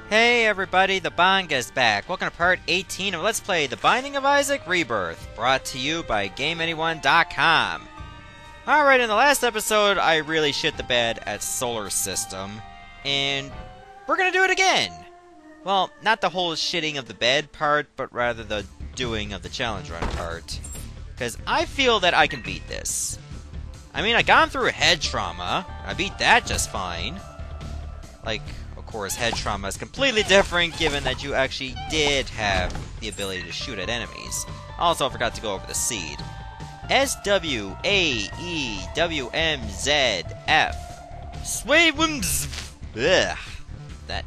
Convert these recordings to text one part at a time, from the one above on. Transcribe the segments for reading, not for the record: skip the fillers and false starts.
Hey everybody, the Banga's back. Welcome to part 18 of Let's Play The Binding of Isaac Rebirth, brought to you by GameAnyone.com. Alright, in the last episode, I really shit the bed at Solar System, and we're gonna do it again! Well, not the whole shitting of the bed part, but rather the doing of the challenge run part. Because I feel that I can beat this. I mean, I got through head trauma, I beat that just fine. Like, of course, head trauma is completely different given that you actually did have the ability to shoot at enemies. Also, I forgot to go over the seed. SWAEWMZF. Swaywums. Ugh. That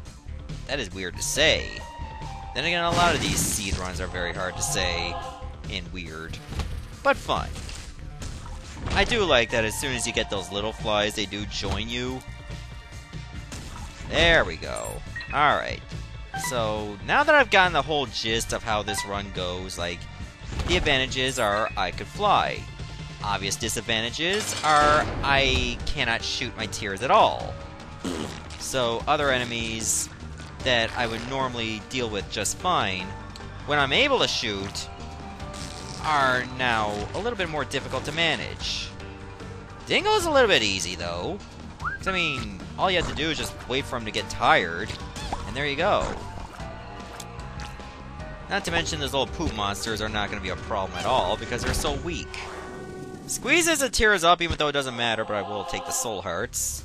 is weird to say. Then again, a lot of these seed runs are very hard to say and weird, but fun. I do like that as soon as you get those little flies, they do join you. There we go. Alright. So, now that I've gotten the whole gist of how this run goes, like, the advantages are I could fly. Obvious disadvantages are I cannot shoot my tiers at all. So, other enemies that I would normally deal with just fine, when I'm able to shoot, are now a little bit more difficult to manage. Dingo's a little bit easy, though. I mean, all you have to do is just wait for him to get tired, and there you go. Not to mention those little poop monsters are not going to be a problem at all, because they're so weak. Squeezes and tears up, even though it doesn't matter, but I will take the soul hearts.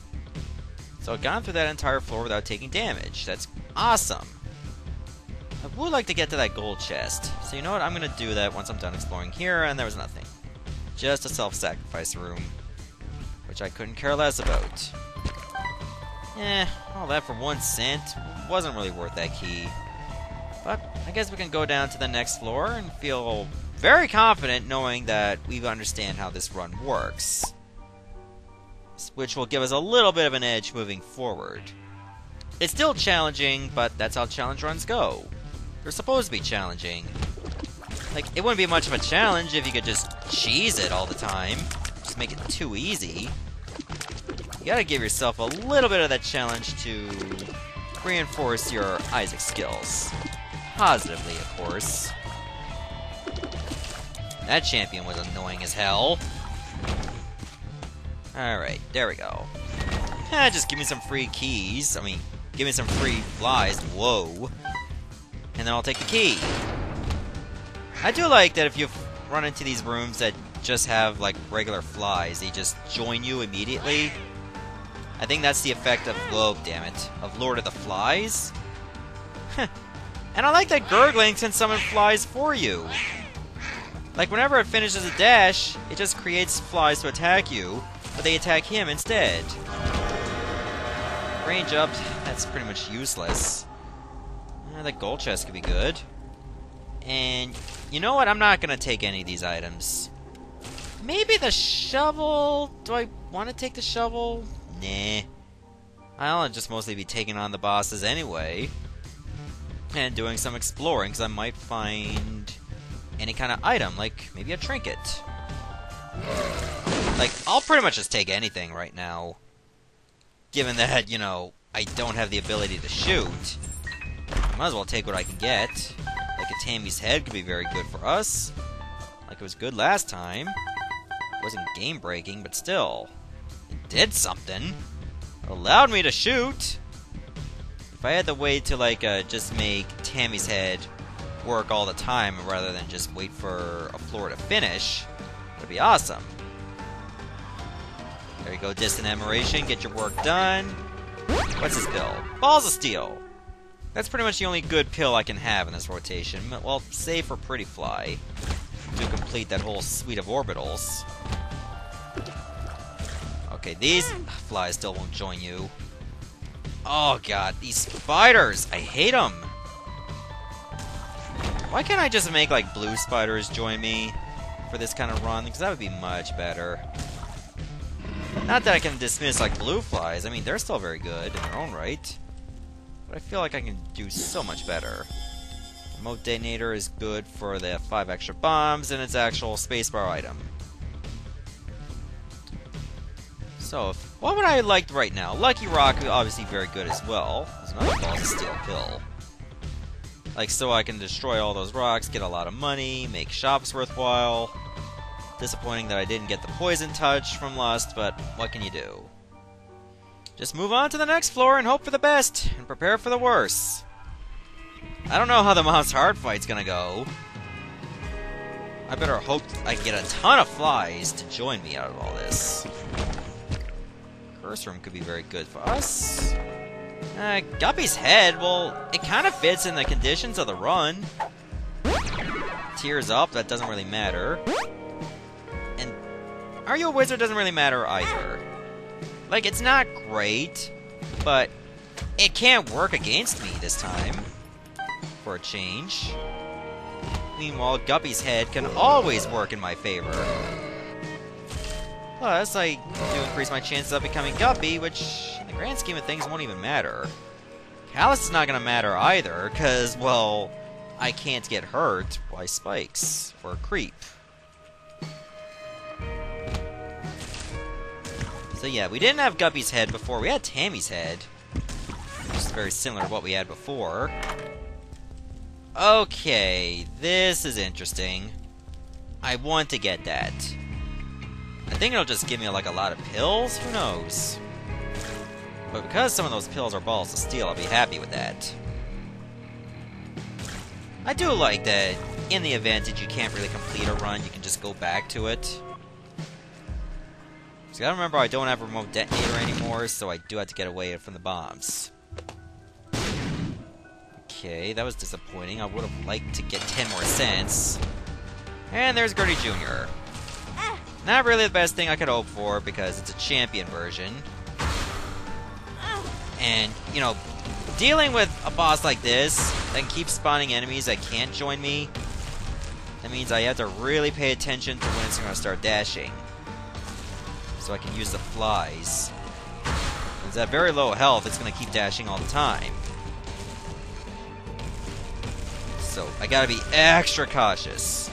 So I've gone through that entire floor without taking damage. That's awesome. I would like to get to that gold chest. So you know what, I'm going to do that once I'm done exploring here, and there was nothing. Just a self-sacrifice room, which I couldn't care less about. All that for 1 cent wasn't really worth that key. But I guess we can go down to the next floor and feel very confident knowing that we understand how this run works. Which will give us a little bit of an edge moving forward. It's still challenging, but that's how challenge runs go. They're supposed to be challenging. Like, it wouldn't be much of a challenge if you could just cheese it all the time. Just make it too easy. You gotta give yourself a little bit of that challenge to reinforce your Isaac skills. Positively, of course. That champion was annoying as hell. Alright, there we go. Just give me some free keys. I mean, give me some free flies. Whoa. And then I'll take the key. I do like that if you run into these rooms that just have, like, regular flies, they just join you immediately. I think that's the effect of, whoa, damn it, of Lord of the Flies. And I like that gurgling can summon flies for you. Like, whenever it finishes a dash, it just creates flies to attack you, but they attack him instead. Range up, that's pretty much useless. That gold chest could be good. And, you know what, I'm not gonna take any of these items. Maybe the shovel? Do I want to take the shovel? Nah. I'll just mostly be taking on the bosses anyway. And doing some exploring, because I might find any kind of item, like maybe a trinket. Like, I'll pretty much just take anything right now. Given that, you know, I don't have the ability to shoot. Might as well take what I can get. Like a Tammy's head could be very good for us. Like it was good last time. It wasn't game-breaking, but still. It did something. It allowed me to shoot. If I had the way to, like, just make Tammy's head work all the time rather than just wait for a floor to finish, that'd be awesome. There you go, Distant Admiration. Get your work done. What's this pill? Balls of Steel. That's pretty much the only good pill I can have in this rotation. Well, save for Pretty Fly to complete that whole suite of orbitals. Okay, these flies still won't join you. Oh god, these spiders! I hate them! Why can't I just make, like, blue spiders join me for this kind of run? Because that would be much better. Not that I can dismiss, like, blue flies. I mean, they're still very good in their own right. But I feel like I can do so much better. Remote Detonator is good for the 5 extra bombs and its actual spacebar item. So, what would I like right now? Lucky Rock, obviously very good as well. There's another balls of steel pill. Like, so I can destroy all those rocks, get a lot of money, make shops worthwhile. Disappointing that I didn't get the poison touch from Lust, but what can you do? Just move on to the next floor and hope for the best, and prepare for the worst. I don't know how the Mom's Heart fight's gonna go. I better hope I get a ton of flies to join me out of all this. Curse Room could be very good for us. Guppy's Head, well, it kind of fits in the conditions of the run. Tears Up, that doesn't really matter. And Are You a Wizard doesn't really matter either. Like, it's not great, but it can't work against me this time. For a change. Meanwhile, Guppy's Head can always work in my favor. Plus, I do increase my chances of becoming Guppy, which, in the grand scheme of things, won't even matter. Callus is not gonna matter either, because, well, I can't get hurt by spikes for a creep. So yeah, we didn't have Guppy's Head before, we had Tammy's Head. Which is very similar to what we had before. Okay, this is interesting. I want to get that. I think it'll just give me like a lot of pills, who knows? But because some of those pills are balls of steel, I'll be happy with that. I do like that in the event that you can't really complete a run, you can just go back to it. So you gotta remember I don't have a remote detonator anymore, so I do have to get away from the bombs. Okay, that was disappointing. I would have liked to get 10 more cents. And there's Gertie Jr. Not really the best thing I could hope for, because it's a champion version. And, you know, dealing with a boss like this, that keeps spawning enemies that can't join me, that means I have to really pay attention to when it's going to start dashing. So I can use the flies. It's at very low health, it's going to keep dashing all the time. So I gotta be extra cautious.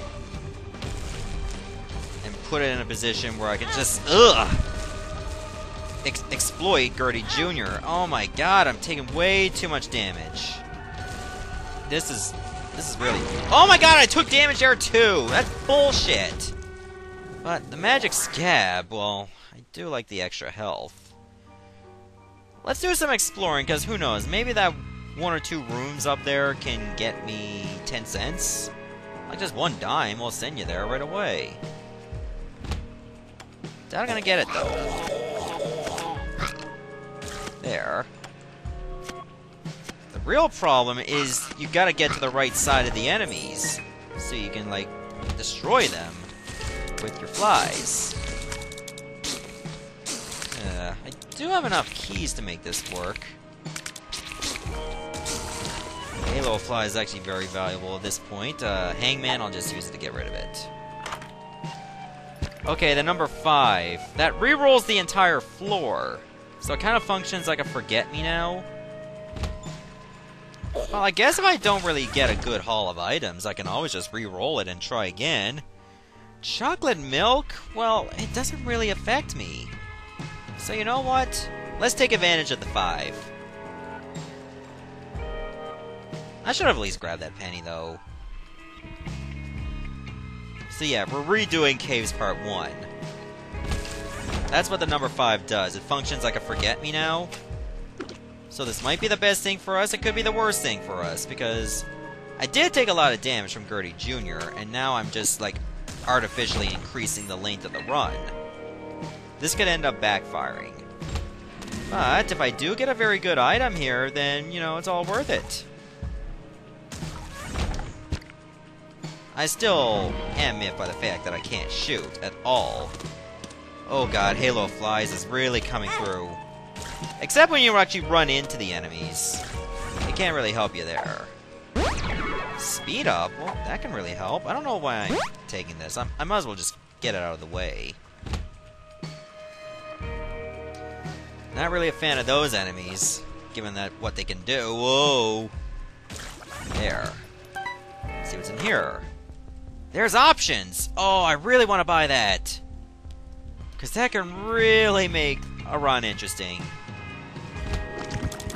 And put it in a position where I can just, exploit Gertie Jr. Oh my god, I'm taking way too much damage. This is really... Oh my god, I took damage there too! That's bullshit! But the magic scab, well, I do like the extra health. Let's do some exploring, because who knows, maybe that 1 or 2 rooms up there can get me 10 cents? Like just 1 dime will send you there right away. Not gonna get it though. There. The real problem is you gotta get to the right side of the enemies so you can like destroy them with your flies. I do have enough keys to make this work. Halo Fly is actually very valuable at this point. Hangman, I'll just use it to get rid of it. Okay, the number 5. That re-rolls the entire floor. So it kind of functions like a forget-me-now. Well, I guess if I don't really get a good haul of items, I can always just re-roll it and try again. Chocolate milk? Well, it doesn't really affect me. So you know what? Let's take advantage of the 5. I should have at least grabbed that penny, though. So yeah, we're redoing Caves Part 1. That's what the number 5 does. It functions like a forget-me-now. So this might be the best thing for us, it could be the worst thing for us, because I did take a lot of damage from Gertie Jr., and now I'm just, like, artificially increasing the length of the run. This could end up backfiring. But if I do get a very good item here, then, you know, it's all worth it. I still am miffed by the fact that I can't shoot at all. Oh god, Halo Flies is really coming through. Except when you actually run into the enemies. It can't really help you there. Speed up? Well, that can really help. I don't know why I'm taking this. I might as well just get it out of the way. Not really a fan of those enemies, given that what they can do. Whoa! There. Let's see what's in here. There's options! Oh, I really want to buy that. Because that can really make a run interesting.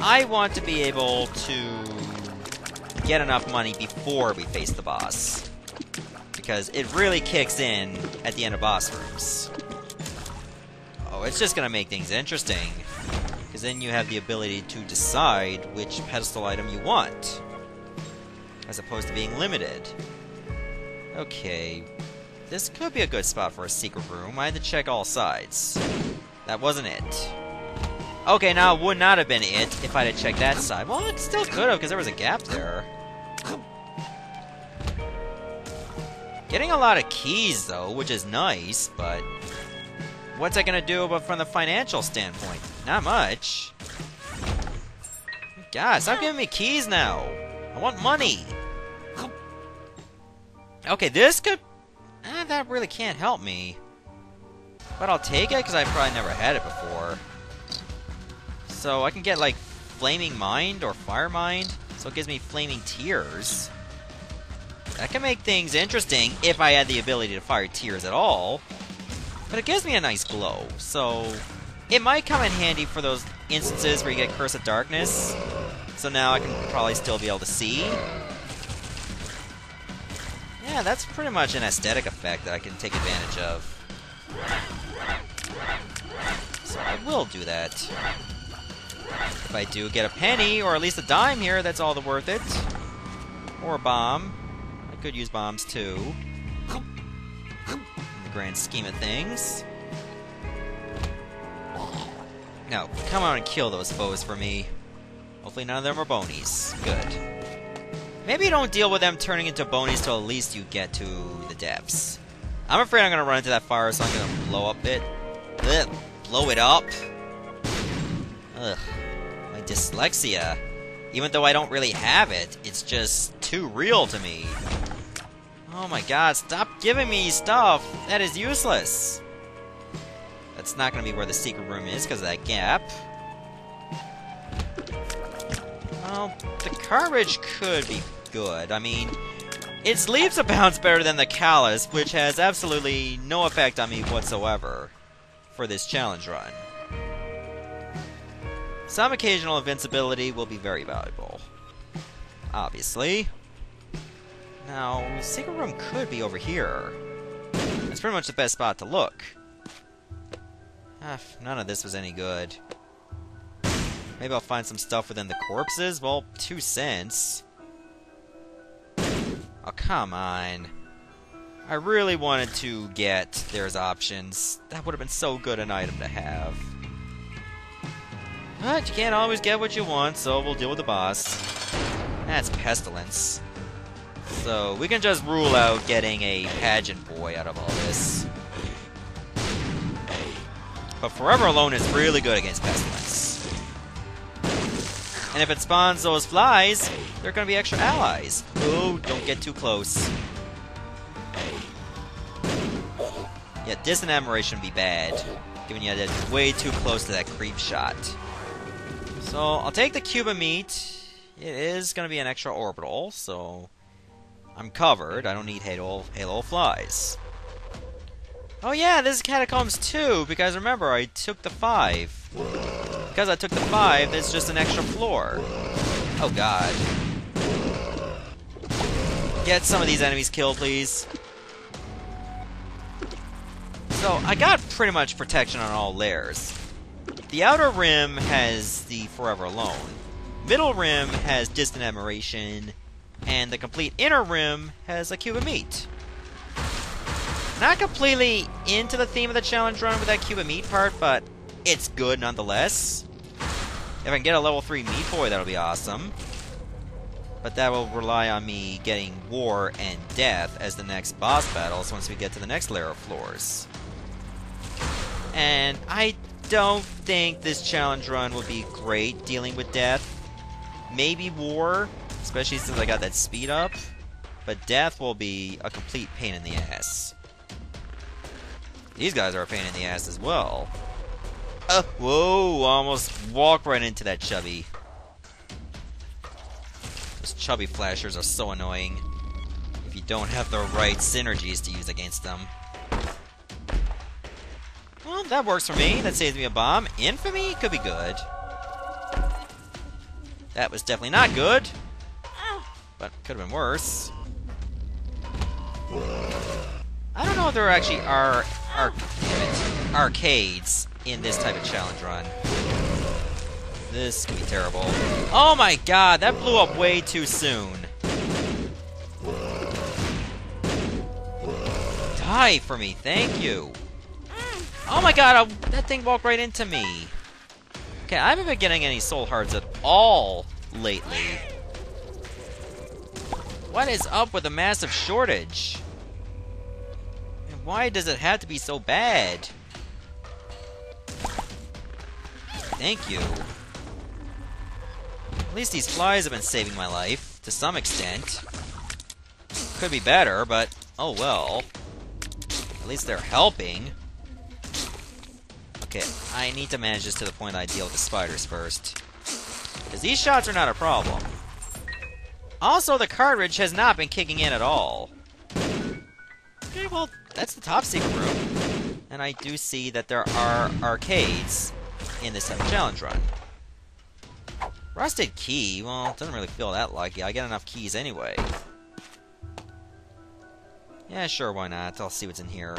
I want to be able to get enough money before we face the boss. Because it really kicks in at the end of boss rooms. Oh, it's just gonna make things interesting. Because then you have the ability to decide which pedestal item you want. As opposed to being limited. Okay. This could be a good spot for a secret room. I had to check all sides. That wasn't it. Okay, now it would not have been it if I had checked that side. Well, it still could have, because there was a gap there. Getting a lot of keys, though, which is nice, but... what's that gonna do but from the financial standpoint? Not much. God, stop giving me keys now! I want money! Okay, this could... that really can't help me. But I'll take it, because I probably never had it before. So I can get, like, Flaming Mind or Fire Mind. So it gives me Flaming Tears. That can make things interesting if I had the ability to fire tears at all. But it gives me a nice glow, so... it might come in handy for those instances where you get Curse of Darkness. So now I can probably still be able to see. Yeah, that's pretty much an aesthetic effect that I can take advantage of. So I will do that. If I do get a penny, or at least a dime here, that's all the worth it. Or a bomb. I could use bombs too. In the grand scheme of things. Now, come on and kill those foes for me. Hopefully none of them are bonies. Good. Maybe you don't deal with them turning into bonies till at least you get to the depths. I'm afraid I'm gonna run into that fire, so I'm gonna blow up it. Ugh, blow it up. Ugh. My dyslexia. Even though I don't really have it, it's just too real to me. Oh my god, stop giving me stuff! That is useless! That's not gonna be where the secret room is because of that gap. Well, the courage could be good. I mean, its leaps a bounce better than the Nicalis, which has absolutely no effect on me whatsoever for this challenge run. Some occasional invincibility will be very valuable. Obviously. Now, the secret room could be over here. That's pretty much the best spot to look. None of this was any good. Maybe I'll find some stuff within the corpses? Well, 2 cents. Oh, come on. I really wanted to get There's Options. That would have been so good an item to have. But you can't always get what you want, so we'll deal with the boss. That's Pestilence. So we can just rule out getting a pageant boy out of all this. But Forever Alone is really good against Pestilence. And if it spawns those flies, they're going to be extra allies. Oh, don't get too close. Yeah, Distant Admiration would be bad, given you had way too close to that creep shot. So, I'll take the cube of meat. It is going to be an extra orbital, so I'm covered. I don't need Halo flies. Oh yeah, this is Catacombs 2, because remember, I took the 5. Because I took the 5, there's just an extra floor. Oh god. Get some of these enemies killed, please. So, I got pretty much protection on all layers. The outer rim has the Forever Alone. Middle rim has Distant Admiration. And the complete inner rim has a cube of meat. Not completely into the theme of the challenge run with that cube of meat part, but it's good nonetheless. If I can get a level 3 meat boy, that'll be awesome. But that will rely on me getting War and Death as the next boss battles once we get to the next layer of floors. And I don't think this challenge run will be great dealing with Death. Maybe War, especially since I got that speed up. But Death will be a complete pain in the ass. These guys are a pain in the ass as well. Whoa, almost walked right into that chubby. Those chubby flashers are so annoying if you don't have the right synergies to use against them. Well, that works for me. That saves me a bomb. Infamy could be good. That was definitely not good. But could have been worse. I don't know if there actually are arcades in this type of challenge run. This could be terrible. Oh my god, that blew up way too soon. Die for me, thank you. Oh my god, that thing walked right into me. Okay, I haven't been getting any soul hearts at all lately. What is up with the massive shortage? And why does it have to be so bad? Thank you. At least these flies have been saving my life, to some extent. Could be better, but oh well. At least they're helping. Okay, I need to manage this to the point I deal with the spiders first. Because these shots are not a problem. Also, the cartridge has not been kicking in at all. Okay, well, that's the top secret room. And I do see that there are arcades in this type of challenge run. Rusted key? Well, it doesn't really feel that lucky. I get enough keys anyway. Yeah, sure, why not? I'll see what's in here.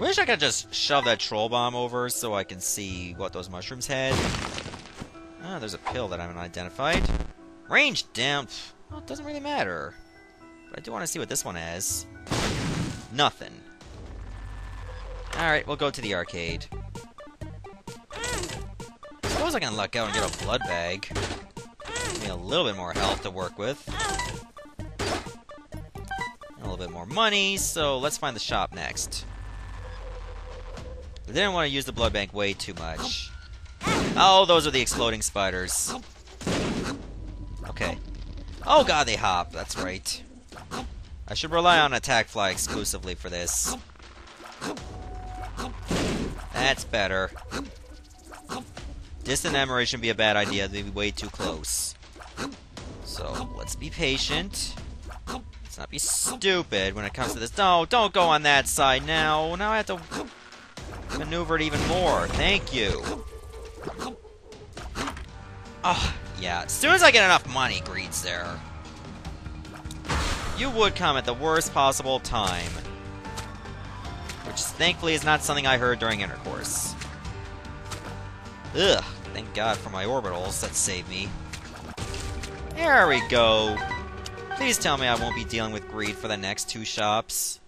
Wish I could just shove that troll bomb over so I can see what those mushrooms had. Ah, there's a pill that I haven't identified. Range down. Well, it doesn't really matter. But I do want to see what this one has. Nothing. Alright, we'll go to the arcade. Suppose I can luck out and get a blood bag. Give me a little bit more health to work with. A little bit more money, so let's find the shop next. I didn't want to use the blood bank way too much. Oh, those are the exploding spiders. Okay. Oh god, they hop. That's right. I should rely on attack fly exclusively for this. That's better. Distant memory shouldn't be a bad idea. They'd be way too close. So, let's be patient. Let's not be stupid when it comes to this. No, don't go on that side now. Now I have to maneuver it even more. Thank you. Oh, yeah. As soon as I get enough money, Greed's there. You would come at the worst possible time. Which, thankfully, is not something I heard during intercourse. Ugh. Thank God for my orbitals that saved me. There we go. Please tell me I won't be dealing with Greed for the next two shops.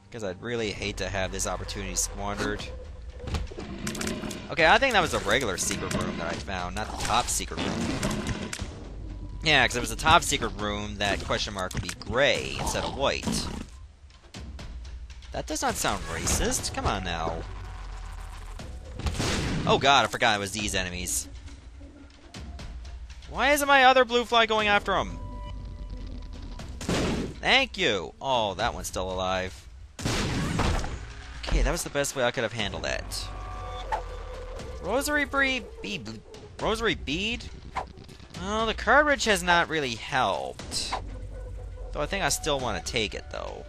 Because I'd really hate to have this opportunity squandered. Okay, I think that was a regular secret room that I found, not the top secret room. Yeah, because if it was a top secret room, that question mark would be gray instead of white. That does not sound racist. Come on now. Oh god, I forgot it was these enemies. Why isn't my other blue fly going after him? Thank you! Oh, that one's still alive. Okay, that was the best way I could have handled that. Rosary bead? Rosary bead? Well, the cartridge has not really helped. Though I think I still want to take it, though.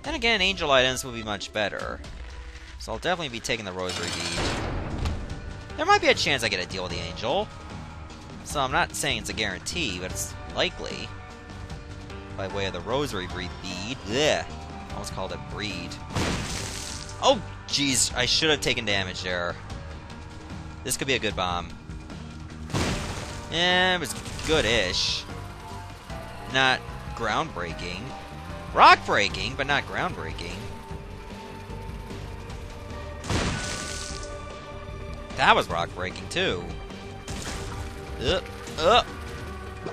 Then again, angel items would be much better. So I'll definitely be taking the rosary bead. There might be a chance I get a deal with the angel. So I'm not saying it's a guarantee, but it's likely. By way of the rosary bead. Blech. Almost called it breed. Oh, jeez. I should have taken damage there. This could be a good bomb. Yeah, it was good-ish. Not groundbreaking. Rock-breaking, but not groundbreaking. That was rock-breaking, too.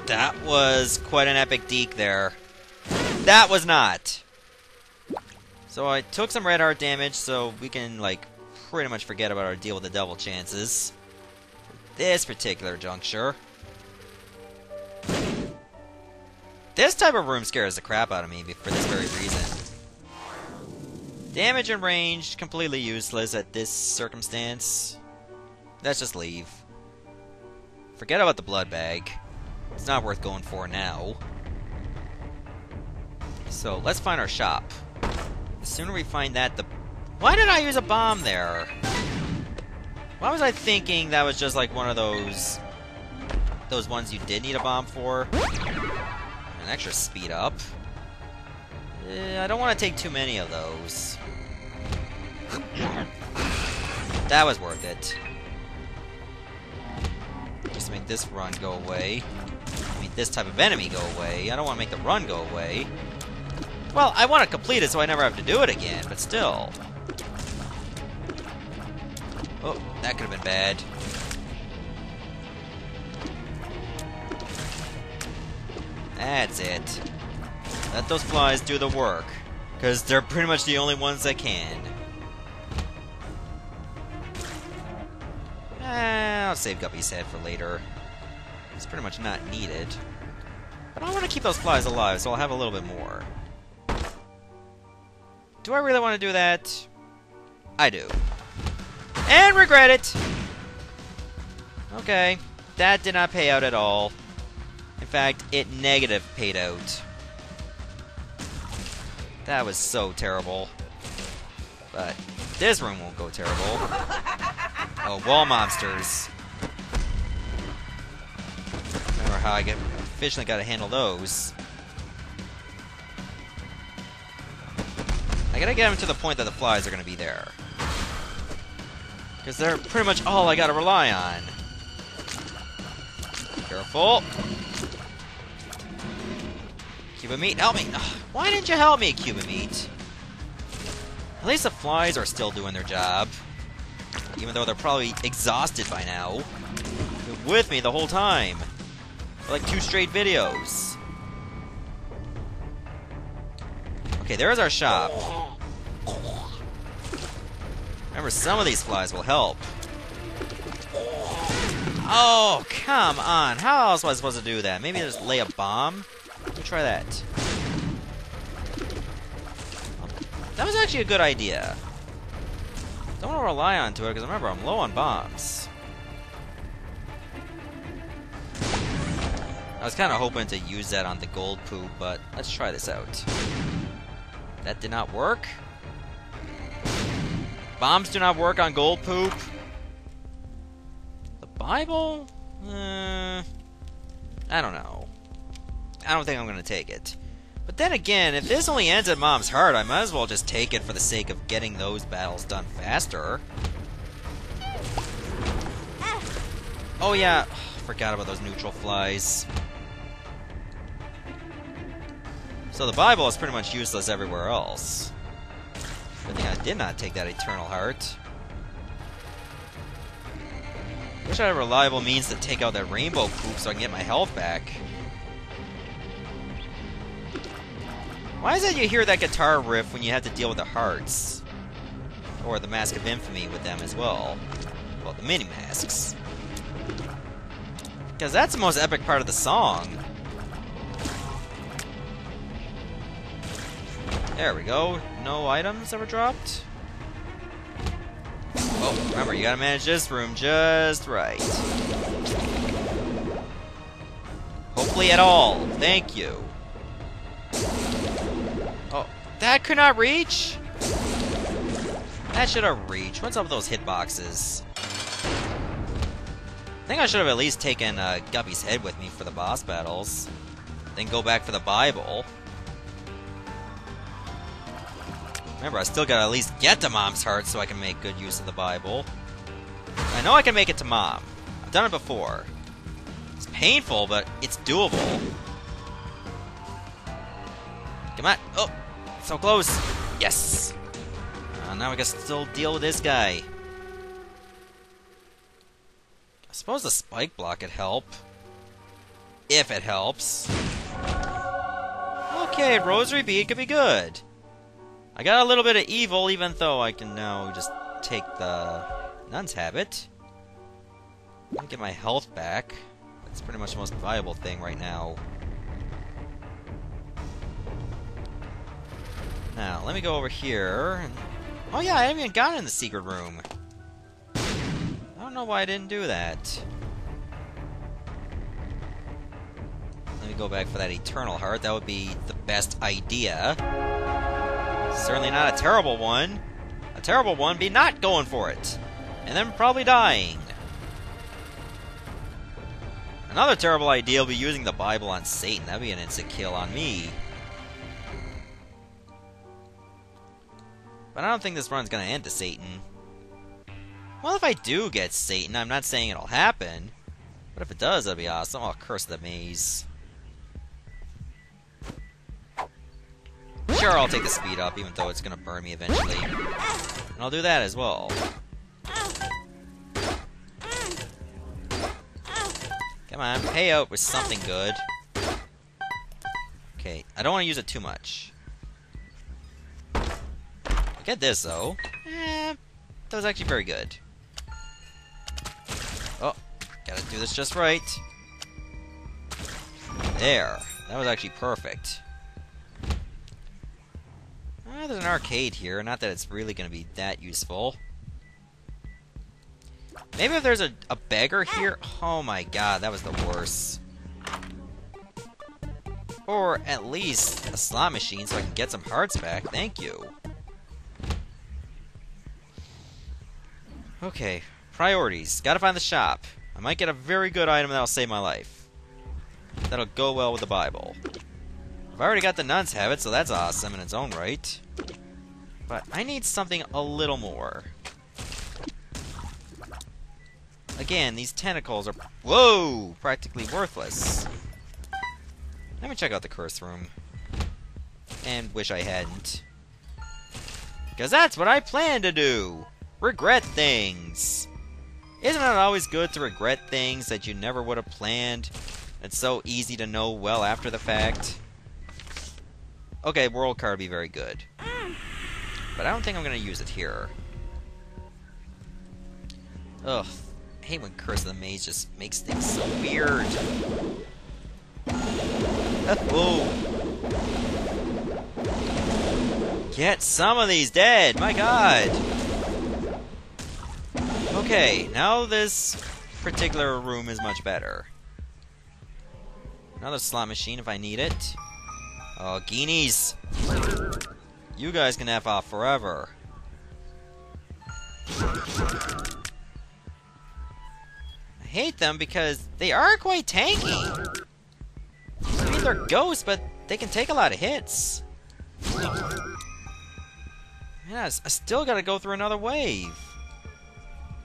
That was quite an epic deke there. That was not. So I took some red heart damage, so we can, like, pretty much forget about our deal with the devil chances. This particular juncture. This type of room scares the crap out of me for this very reason. Damage and range, completely useless at this circumstance. Let's just leave. Forget about the blood bag. It's not worth going for now. So, let's find our shop. The sooner we find that, the... Why did I use a bomb there? Why was I thinking that was just like one of those ones you did need a bomb for? An extra speed up. I don't want to take too many of those. That was worth it. Just to make this run go away. I mean, this type of enemy go away. I don't want to make the run go away. Well, I want to complete it so I never have to do it again, but still. Oh, that could have been bad. That's it. Let those flies do the work, because they're pretty much the only ones that can. I'll save Guppy's head for later. It's pretty much not needed. But I want to keep those flies alive, so I'll have a little bit more. Do I really want to do that? I do. And regret it! Okay. That did not pay out at all. In fact, it negative paid out. That was so terrible. But this room won't go terrible. Oh, wall monsters. Remember how I efficiently got to handle those. I gotta get them to the point that the flies are gonna be there. Because they're pretty much all I gotta rely on. Careful. Cube of meat, help me! Ugh, why didn't you help me, Cube of meat? At least the flies are still doing their job. Even though they're probably exhausted by now. They're with me the whole time. For like 2 straight videos. Okay, there's our shop. Remember, some of these flies will help. Oh, come on. How else was I supposed to do that? Maybe just lay a bomb? Let me try that. That was actually a good idea. Don't want to rely on to it, because remember, I'm low on bombs. I was kind of hoping to use that on the gold poop, but let's try this out. That did not work. Bombs do not work on gold poop. The Bible? I don't know. I don't think I'm going to take it. But then again, if this only ends at Mom's Heart, I might as well just take it for the sake of getting those battles done faster. Oh yeah, forgot about those neutral flies. So the Bible is pretty much useless everywhere else. Good thing I did not take that Eternal Heart. Wish I had a reliable means to take out that rainbow poop so I can get my health back. Why is it you hear that guitar riff when you have to deal with the hearts? Or the Mask of Infamy with them as well. Well, the mini-masks. Because that's the most epic part of the song. There we go. No items that were dropped. Oh, remember, you gotta manage this room just right. Hopefully at all. Thank you. Oh, that could not reach? That should have reached. What's up with those hitboxes? I think I should have at least taken Guppy's head with me for the boss battles. Then go back for the Bible. Remember, I still gotta at least get to Mom's Heart so I can make good use of the Bible. I know I can make it to Mom. I've done it before. It's painful, but it's doable. Come on. Oh, so close. Yes. Now we can still deal with this guy. I suppose the spike block could help. If it helps. Okay, Rosary Bead could be good. I got a little bit of evil, even though I can now just take the Nun's Habit. Let me get my health back. That's pretty much the most valuable thing right now. Now, let me go over here. And... oh yeah, I haven't even gotten in the secret room. I don't know why I didn't do that. Let me go back for that Eternal Heart. That would be the best idea. Certainly not a terrible one. A terrible one be not going for it. And then probably dying. Another terrible idea will be using the Bible on Satan. That'd be an instant kill on me. But I don't think this run's gonna end to Satan. Well, if I do get Satan, I'm not saying it'll happen. But if it does, that'd be awesome. I'll curse the maze. Sure, I'll take the speed up, even though it's gonna burn me eventually. And I'll do that as well. Come on, pay out with something good. Okay, I don't want to use it too much. Get this, though. That was actually very good. Oh, gotta do this just right. There. That was actually perfect. There's an arcade here. Not that it's really going to be that useful. Maybe if there's a beggar here... Oh my god, that was the worst. Or at least a slot machine so I can get some hearts back. Thank you. Okay, priorities. Gotta find the shop. I might get a very good item that'll save my life. That'll go well with the Bible. I've already got the nuns have it, so that's awesome in its own right. But I need something a little more. Again, these tentacles are... Whoa! Practically worthless. Let me check out the curse room. And wish I hadn't. Because that's what I plan to do! Regret things! Isn't it always good to regret things that you never would have planned? It's so easy to know well after the fact. Okay, world card would be very good. But I don't think I'm going to use it here. Ugh. I hate when Curse of the Maze just makes things so weird. Whoa! Get some of these dead! My god! Okay, now this particular room is much better. Another slot machine if I need it. Oh, Guineas! You guys can F off forever. I hate them because they are quite tanky. I mean, they're ghosts, but they can take a lot of hits. Yeah, I still gotta go through another wave.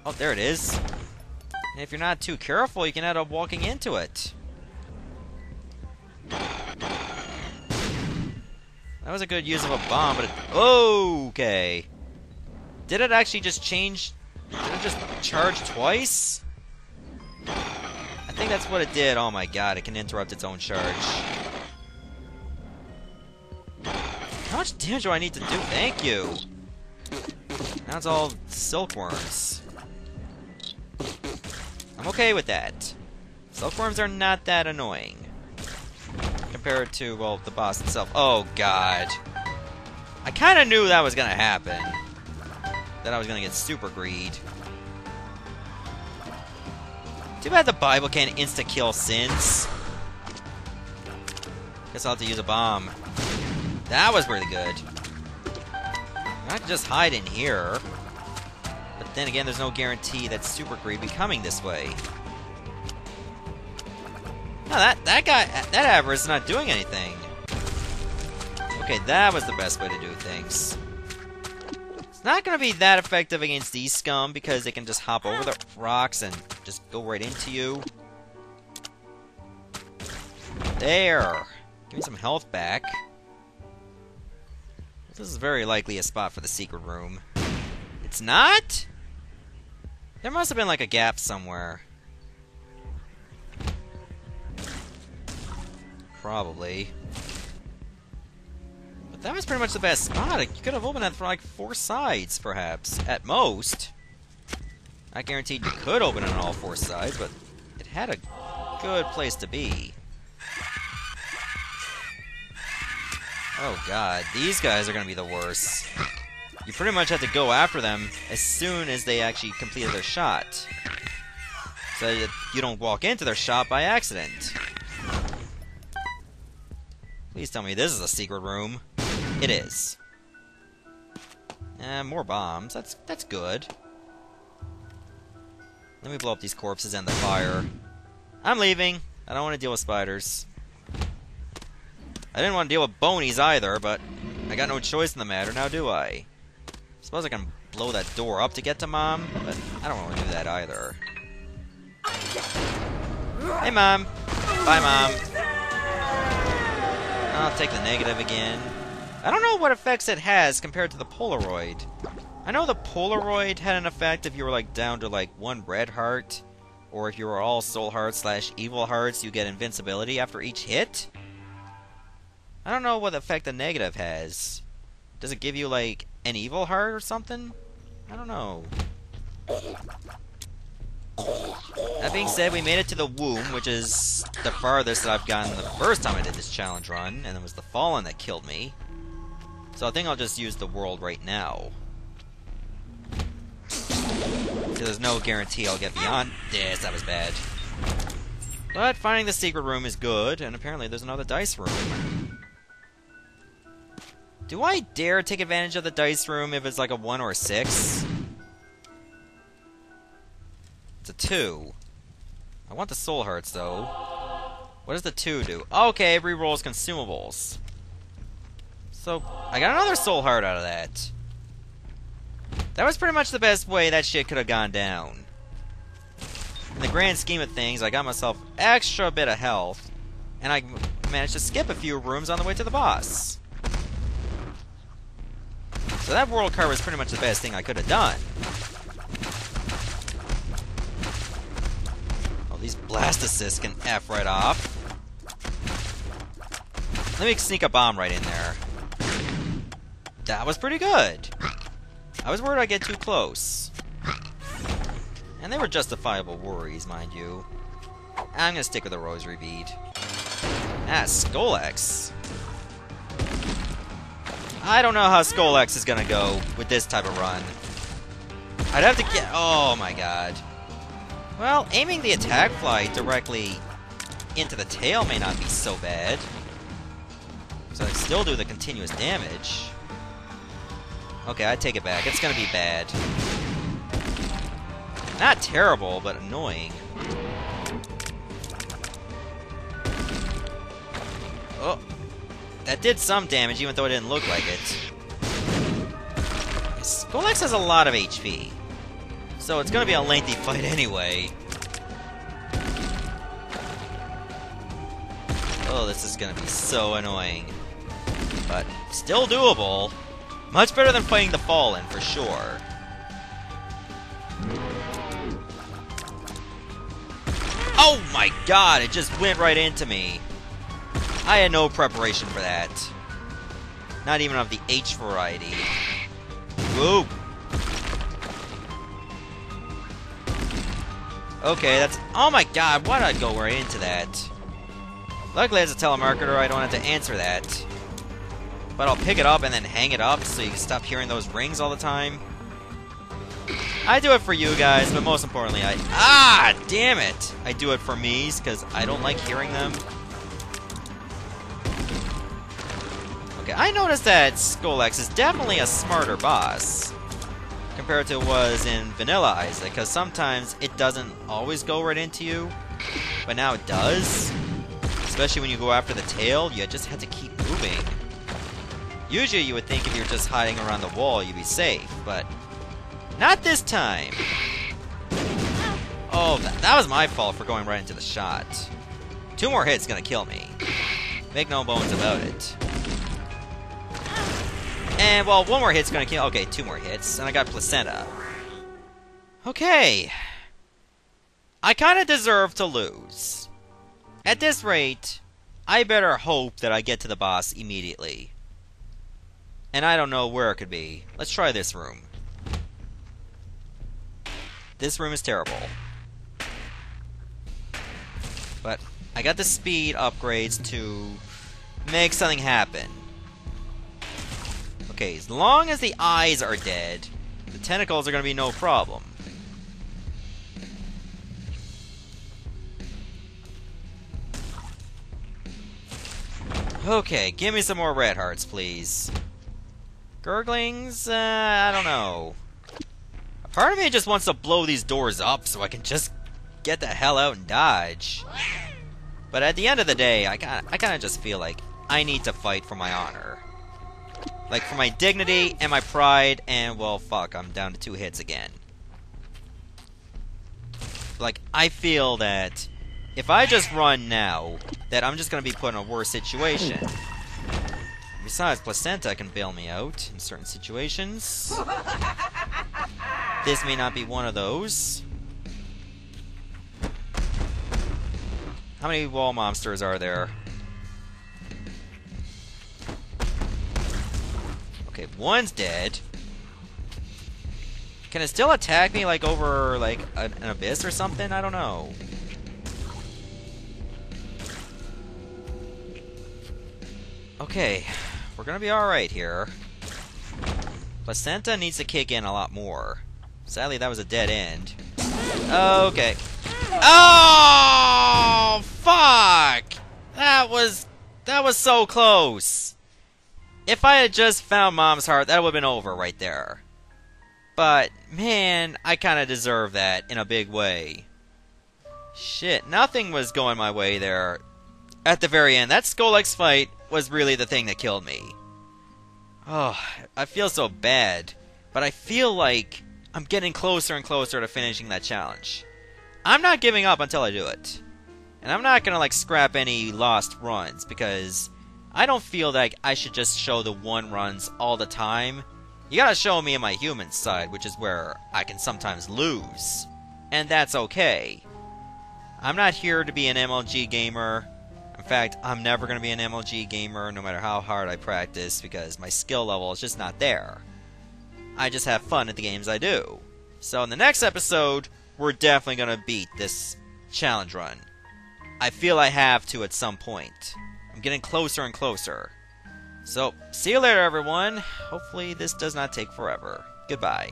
Oh, there it is. And if you're not too careful, you can end up walking into it. That was a good use of a bomb, but it... Okay. Did it actually just change... Did it just charge twice? I think that's what it did. Oh my god, it can interrupt its own charge. How much damage do I need to do? Thank you! Now it's all silkworms. I'm okay with that. Silkworms are not that annoying. Compared to, well, the boss itself. Oh, God. I kind of knew that was going to happen. That I was going to get super greed. Too bad the Bible can't insta-kill sins. Guess I'll have to use a bomb. That was really good. I can just hide in here. But then again, there's no guarantee that super greed will be coming this way. No, that guy, that Avarice is not doing anything. Okay, that was the best way to do things. It's not going to be that effective against these scum because they can just hop over the rocks and just go right into you. There. Give me some health back. This is very likely a spot for the secret room. It's not? There must have been like a gap somewhere. Probably. But that was pretty much the best spot. You could have opened that from like 4 sides, perhaps. At most. Not guaranteed you could open it on all 4 sides, but it had a good place to be. Oh god, these guys are going to be the worst. You pretty much have to go after them as soon as they actually completed their shot. So that you don't walk into their shot by accident. Please tell me this is a secret room. It is. More bombs. That's good. Let me blow up these corpses and the fire. I'm leaving. I don't want to deal with spiders. I didn't want to deal with bonies either, but I got no choice in the matter, now do I? Suppose I can blow that door up to get to Mom, but I don't want to do that either. Hey, Mom. Bye, Mom. I'll take the negative again. I don't know what effects it has compared to the Polaroid. I know the Polaroid had an effect if you were like down to like 1 red heart, or if you were all soul hearts / evil hearts, you get invincibility after each hit. I don't know what effect the negative has. Does it give you like an evil heart or something? I don't know. That being said, we made it to the womb, which is the farthest that I've gotten the first time I did this challenge run, and it was the Fallen that killed me. So I think I'll just use the world right now. So there's no guarantee I'll get beyond this. That was bad. But finding the secret room is good, and apparently there's another dice room. Do I dare take advantage of the dice room if it's like a 1 or a 6? It's a 2. I want the soul hearts, though. What does the 2 do? Okay, it rerolls consumables. So, I got another soul heart out of that. That was pretty much the best way that shit could have gone down. In the grand scheme of things, I got myself extra bit of health, and I managed to skip a few rooms on the way to the boss. So that world card was pretty much the best thing I could have done. Oh, these blast assists can F right off. Let me sneak a bomb right in there. That was pretty good. I was worried I'd get too close. And they were justifiable worries, mind you. I'm gonna stick with the rosary bead. Ah, Skull-X. I don't know how Skull-X is gonna go with this type of run. I'd have to get... Oh my god. Well, aiming the attack fly directly into the tail may not be so bad. So I still do the continuous damage. Okay, I take it back. It's gonna be bad. Not terrible, but annoying. Oh. That did some damage, even though it didn't look like it. Skull-X has a lot of HP. So it's gonna be a lengthy fight anyway. Oh, this is gonna be so annoying. But still doable. Much better than fighting the Fallen, for sure. Oh my god, it just went right into me. I had no preparation for that. Not even of the H variety. Whoa. Okay, that's... Oh my god, why did I go right into that? Luckily, as a telemarketer, I don't have to answer that. But I'll pick it up and then hang it up so you can stop hearing those rings all the time. I do it for you guys, but most importantly, Ah, damn it! I do it for me, because I don't like hearing them. Okay, I noticed that Skull-X is definitely a smarter boss compared to it was in Vanilla Isaac, because sometimes it doesn't always go right into you, but now it does. Especially when you go after the tail, you just have to keep moving. Usually you would think if you're just hiding around the wall, you'd be safe, but not this time. Oh, that was my fault for going right into the shot. 2 more hits gonna kill me. Make no bones about it. And, well, 1 more hit's gonna kill... Okay, 2 more hits, and I got Placenta. Okay. I kinda deserve to lose. At this rate, I better hope that I get to the boss immediately. And I don't know where it could be. Let's try this room. This room is terrible. But I got the speed upgrades to make something happen. Okay, as long as the eyes are dead, the tentacles are going to be no problem. Okay, give me some more red hearts, please. Gurglings? I don't know. Part of me just wants to blow these doors up so I can just get the hell out and dodge. But at the end of the day, I kind of just feel like I need to fight for my honor. Like, for my dignity and my pride, and, well, fuck, I'm down to 2 hits again. Like, I feel that if I just run now, that I'm just going to be put in a worse situation. Besides, Placenta can bail me out in certain situations. This may not be one of those. How many wall monsters are there? Okay, one's dead. Can it still attack me, like, over, like, an abyss or something? I don't know. Okay, we're gonna be alright here. Placenta needs to kick in a lot more. Sadly, that was a dead end. Okay. Oh, fuck! That was so close. If I had just found Mom's Heart, that would have been over right there. But, man, I kind of deserve that in a big way. Shit, nothing was going my way there. At the very end, that Skolex fight was really the thing that killed me. Oh, I feel so bad. But I feel like I'm getting closer and closer to finishing that challenge. I'm not giving up until I do it. And I'm not gonna, like, scrap any lost runs, because I don't feel like I should just show the 1 runs all the time. You gotta show me my human side, which is where I can sometimes lose. And that's okay. I'm not here to be an MLG gamer. In fact, I'm never gonna be an MLG gamer no matter how hard I practice, because my skill level is just not there. I just have fun at the games I do. So in the next episode, we're definitely gonna beat this challenge run. I feel I have to at some point. I'm getting closer and closer. So, see you later, everyone. Hopefully this does not take forever. Goodbye.